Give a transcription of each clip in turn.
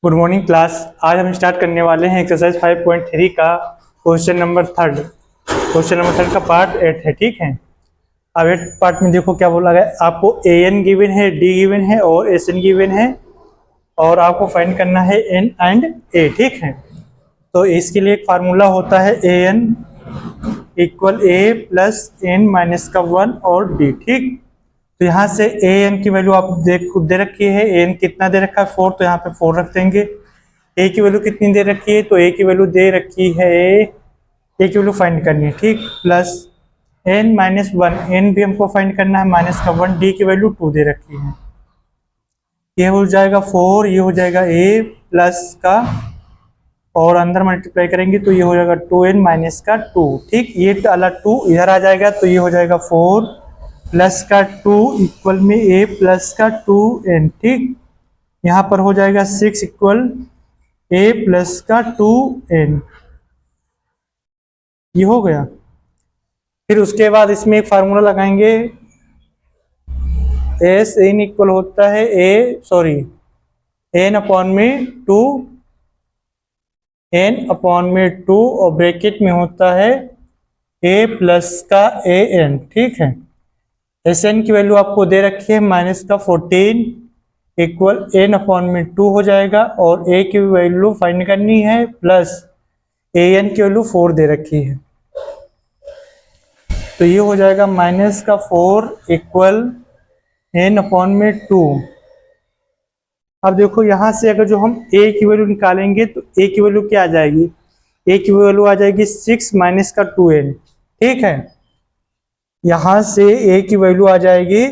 Good morning class. आज हम start करने वाले हैं एक्सरसाइज 5.3 का question number third. Question number third का पार्ट 8 है, ठीक है। अब 8 पार्ट में देखो क्या बोला गया। आपको ए एन गिवन है, डी गिवन है और एस एन गिवन है और आपको फाइंड करना है एन एंड ए, ठीक है। तो इसके लिए एक फार्मूला होता है A N equal A plus N minus का 1 और डी, ठीक। तो यहाँ से ए एन की वैल्यू आप दे रखी है। ए एन कितना दे रखा है 4, तो यहाँ पे 4 रख देंगे। ए की वैल्यू कितनी दे रखी है, तो ए की वैल्यू दे रखी है, ए की वैल्यू फाइंड करनी है, ठीक। प्लस एन माइनस 1, एन भी हमको फाइंड करना है माइनस का 1, डी की वैल्यू 2 दे रखी है। ये हो जाएगा 4, ये हो जाएगा ए प्लस का और अंदर मल्टीप्लाई करेंगे तो ये हो जाएगा 2n माइनस का 2, ठीक। ये अलग 2 इधर आ जाएगा तो ये हो जाएगा 4 प्लस का 2 इक्वल में a प्लस का 2n, ठीक। यहाँ पर हो जाएगा 6 इक्वल a प्लस का 2n, ये हो गया। फिर उसके बाद इसमें एक फार्मूला लगाएंगे, एस एन इक्वल होता है n अपॉन में 2, n अपॉन में 2 और ब्रैकेट में होता है a प्लस का an, ठीक है। एस एन की वैल्यू आपको दे रखी है माइनस का 14 इक्वल एन अपॉन में 2 हो जाएगा और ए की वैल्यू फाइंड करनी है प्लस ए एन की वैल्यू 4 दे रखी है, तो ये हो जाएगा माइनस का 4 इक्वल एन अपॉन में 2। अब देखो यहाँ से अगर जो हम ए की वैल्यू निकालेंगे तो ए की वैल्यू क्या आ जाएगी, ए की वैल्यू आ जाएगी 6 माइनस का 2n, ठीक है। यहाँ से a की वैल्यू आ जाएगी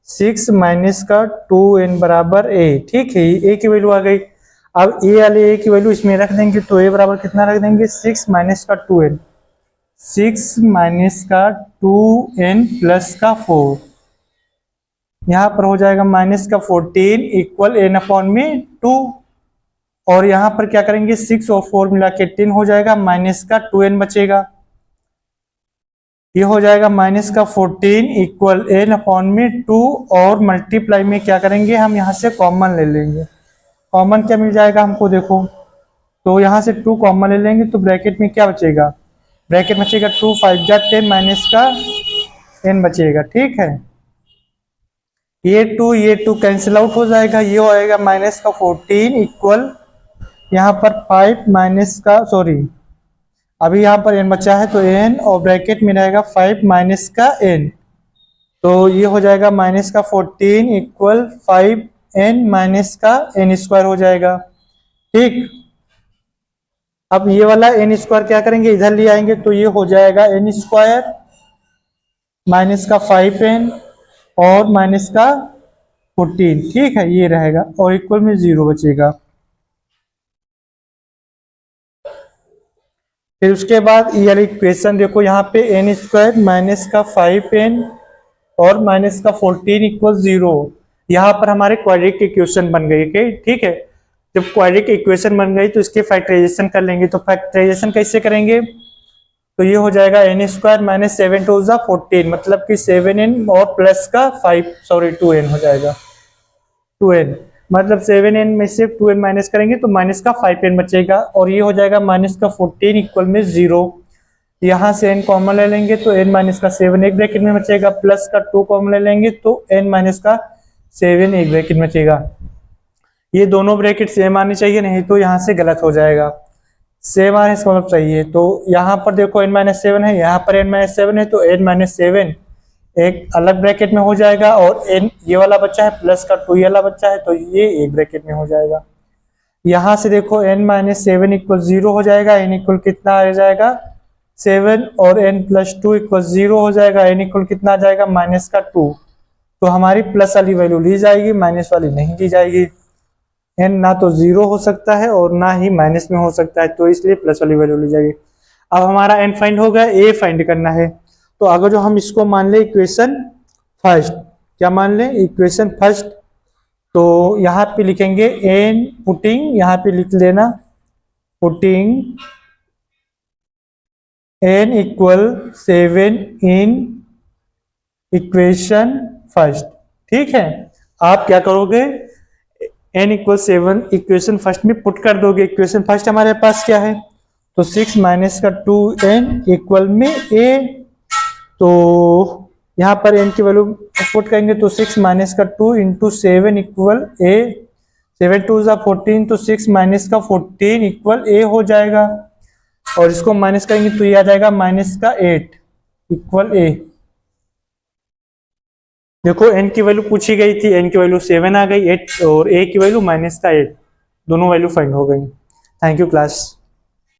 6 माइनस का 2n बराबर a, ठीक है। a की वैल्यू आ गई। अब a वाले a की वैल्यू इसमें रख देंगे तो a बराबर कितना रख देंगे 6 माइनस का 2n, 6 माइनस का 2n प्लस का 4, यहाँ पर हो जाएगा माइनस का 14 इक्वल n अपॉन में 2 और यहाँ पर क्या करेंगे 6 और 4 मिला के 10 हो जाएगा, माइनस का 2n बचेगा, ये हो जाएगा माइनस का 14 इक्वल एन अपॉन में 2 और मल्टीप्लाई में क्या करेंगे हम यहाँ से कॉमन ले लेंगे। कॉमन क्या मिल जाएगा हमको, देखो तो यहाँ से 2 कॉमन ले लेंगे तो ब्रैकेट में क्या बचेगा, ब्रैकेट बचेगा 2 5 जा 10 माइनस का n बचेगा, ठीक है। ये 2 कैंसिल आउट हो जाएगा, ये हो जाएगा माइनस का 14 इक्वल यहाँ पर 5 माइनस का अभी यहाँ पर n बचा है तो n और ब्रैकेट में रहेगा 5 माइनस का n, तो ये हो जाएगा माइनस का 14 इक्वल 5n माइनस का n स्क्वायर हो जाएगा, ठीक। अब ये वाला n स्क्वायर क्या करेंगे इधर ले आएंगे तो ये हो जाएगा n स्क्वायर माइनस का 5n और माइनस का 14, ठीक है, ये रहेगा और इक्वल में 0 बचेगा। फिर उसके बाद ये वाली इक्वेशन देखो, यहाँ पे n स्क्वायर माइनस का 5n और माइनस का 14 इक्वल 0, यहाँ पर हमारे क्वाड्रेटिक इक्वेशन बन गई, ठीक है। जब क्वाड्रेटिक इक्वेशन बन गई तो इसके फैक्टराइजेशन कर लेंगे, तो फैक्टराइजेशन कैसे करेंगे, तो ये हो जाएगा n स्क्वायर माइनस 7 टू 14, मतलब कि 7n और प्लस का 2n हो जाएगा, 2n मतलब 7n में से 2n माइनस करेंगे तो माइनस का 5n बचेगा और ये हो जाएगा माइनस का 14 इक्वल में 0। यहाँ से n कॉमन ले लेंगे तो n माइनस का 7 एक ब्रैकेट में बचेगा, प्लस का 2 कॉमन ले लेंगे तो n माइनस का 7 एक ब्रैकेट में बचेगा। ये दोनों ब्रैकेट सेम आनी चाहिए, नहीं तो यहाँ से गलत हो जाएगा। सेम आने से मतलब सही है, तो यहाँ पर देखो n माइनस 7 है, यहाँ पर n माइनस 7 है तो n माइनस 7 एक अलग ब्रैकेट में हो जाएगा और n ये वाला बच्चा है प्लस का 2 ये वाला बच्चा है तो ये एक ब्रैकेट में हो जाएगा। यहाँ से देखो n माइनस 7 इक्वल 0 हो जाएगा, n इक्वल कितना आ जाएगा 7 और n प्लस 2 इक्वल 0 हो जाएगा, n इक्वल कितना आ जाएगा माइनस का 2, तो हमारी प्लस वाली वैल्यू ली जाएगी, माइनस वाली नहीं ली जाएगी। n ना तो 0 हो सकता है और ना ही माइनस में हो सकता है, तो इसलिए प्लस वाली वैल्यू ली जाएगी। अब हमारा n फाइंड हो गया, a फाइंड करना है। तो अगर जो हम इसको मान ले इक्वेशन फर्स्ट, क्या मान ले इक्वेशन फर्स्ट, तो यहाँ पे लिखेंगे n पुटिंग, यहाँ पे लिख लेना putting n equal 7 in equation first, ठीक है। आप क्या करोगे n इक्वल 7 इक्वेशन फर्स्ट में पुट कर दोगे। इक्वेशन फर्स्ट हमारे पास क्या है, तो 6 माइनस का 2n इक्वल में a, तो यहाँ पर n की वैल्यू पुट करेंगे तो 6 माइनस का 2 इंटू 7 इक्वल a, 7 2 जा 14, तो 6 माइनस का 14 इक्वल a हो जाएगा, और इसको माइनस करेंगे तो ये आ जाएगा माइनस का 8 इक्वल a। देखो n की वैल्यू पूछी गई थी, n की वैल्यू 7 आ गई, 8 और a की वैल्यू माइनस का 8, दोनों वैल्यू फाइंड हो गई। Thank you class.